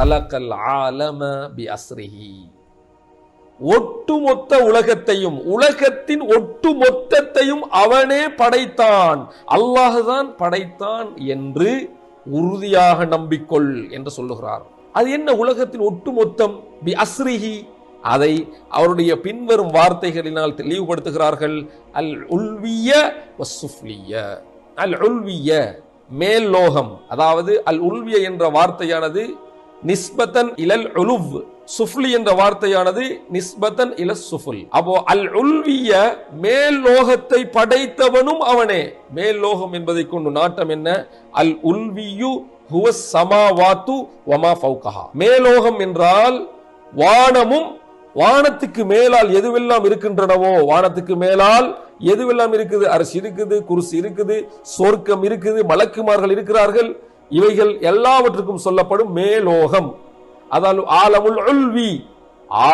ஹலகல் ஆலம B அஸ்ரிஹி. ஒட்டுமொத்த உலகத்தையும், உலகத்தின் ஒட்டுமொத்தத்தையும் அவனே படைத்தான், அல்லாஹ்தான் படைத்தான் என்று உறுதியாக நம்பிக்கொள் என்று சொல்லுகிறார். அது என்ன உலகத்தின் ஒட்டுமொத்தம்? பி அஸ்ரிஹி. அதை அவருடைய பின்வரும் வார்த்தைகளினால் தெளிவுபடுத்துகிறார்கள். அல் உல்விய வஸ்ஸுஃப்லிய. அல் உல்விய மேல் லோகம், அதாவது அல் உல்விய என்ற வார்த்தையானது நிஸ்பத்தன் இலல் உலுவ், சுஃப்லி என்ற வார்த்தையானது நிஸ்பத்தன் இல சுஃபுல். அப்போ அல் உல்விய மேல் லோகத்தை படைத்தவனும் அவனே. மேல் லோகம் என்பதை கொண்டு நாட்டம் என்ன? அல் உல்வியு ஹுவஸ் ஸமாவாத்து வமா ஃபௌகஹா. மேலோகம் என்றால் வானமும், வானத்துக்கு மேலால் எதுவெல்லாம் இருக்கின்றனவோ, வானத்துக்கு மேலால் எதுவெல்லாம் இருக்குது, அர்ஷ் இருக்குது, குர்சி இருக்குது, சொர்க்கம் இருக்குது, மலக்குமார்கள் இருக்கிறார்கள், இவைகள் எல்லாவற்றுக்கும் சொல்லப்படும் மேலோகம். அதாவது ஆலமுல் உல்வி,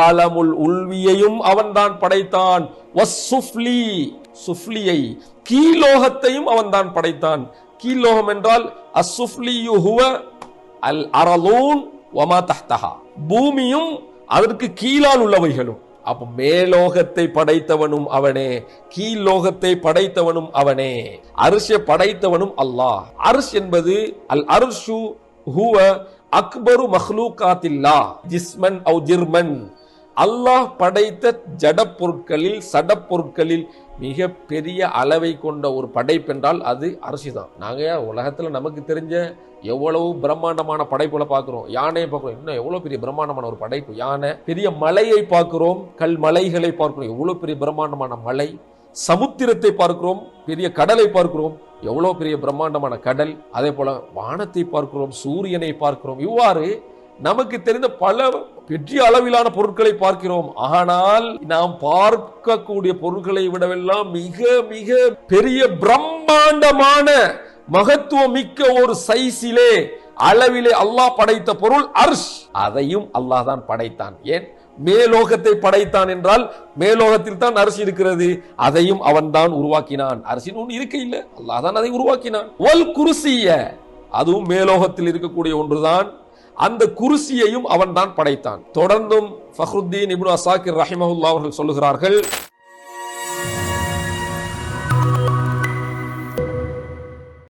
ஆலமுல் உல்வியையும் அவன்தான் படைத்தான். வஸ்ஸுஃப்லி, சுஃப்லியை கீழோகத்தையும் அவன்தான் படைத்தான். கீழோகம் என்றால் அஸ்ஸுஃப்லியு ஹுவ அல் அரலூன் வமா தஹ்தஹா, பூமியும் அதற்கு கீழால் உள்ளவைகளும். அப்ப மேலோகத்தை படைத்தவனும் அவனே, கீழோகத்தை படைத்தவனும் அவனே, அர்ஷை படைத்தவனும் அல்லாஹ். அர்ஷ் என்பது அல் அர்ஷு ஹுவ அக்பரு மஹ்லூகாத்தில்லா ஜிஸ்மன் அவு ஜிர்மன். அல்லாஹ் படைத்த ஜட பொருட்களில், சட பொருட்களில் மிக பெரிய அளவை கொண்ட ஒரு படைப்பென்றால் அது அரிசி தான். நாங்க உலகத்துல நமக்கு தெரிஞ்ச எவ்வளவு பிரம்மாண்டமான படைப்புகளை பார்க்கிறோம். யானையை பார்க்கிறோம், இன்னும் எவ்வளவு பெரிய பிரம்மாண்டமான ஒரு படைப்பு யானை. பெரிய மலையை பார்க்கிறோம், கல் மலைகளை பார்க்கிறோம், எவ்வளவு பெரிய பிரம்மாண்டமான மலை. சமுத்திரத்தை பார்க்கிறோம், பெரிய கடலை பார்க்கிறோம், எவ்வளவு பெரிய பிரம்மாண்டமான கடல். அதே போல வானத்தை பார்க்கிறோம், சூரியனை பார்க்கிறோம். இவ்வாறு நமக்கு தெரிந்த பல பெரிய அளவிலான பொருட்களை பார்க்கிறோம். ஆனால் நாம் பார்க்கக்கூடிய பொருட்களை விடவெல்லாம் மிக மிக பெரிய பிரம்மாண்டமான மகத்துவம் மிக்க ஒரு சைஸிலே, அளவிலே அல்லாஹ் படைத்த பொருள் அர்ஷ். அதையும் அல்லாஹ் தான் படைத்தான். ஏன்? மேலோகத்தை படைத்தான் என்றால் மேலோகத்தில் தான் அரிசி இருக்கிறது, அதையும் அவன் தான் உருவாக்கினான். அரிசின்னு ஒன்று இருக்க இல்லை, அல்லாஹ் தான் அதை உருவாக்கினான். வல் குர்சிய, அதுவும் மேலோகத்தில் இருக்கக்கூடிய ஒன்றுதான். அந்த குர்சியையும் அவன் தான் படைத்தான். தொடர்ந்தும் ஃபஹ்ருத்தீன் இப்னு அஸாக்கிர் ரஹிமஹுல்லாஹ் அவர்கள் சொல்லுகிறார்கள்,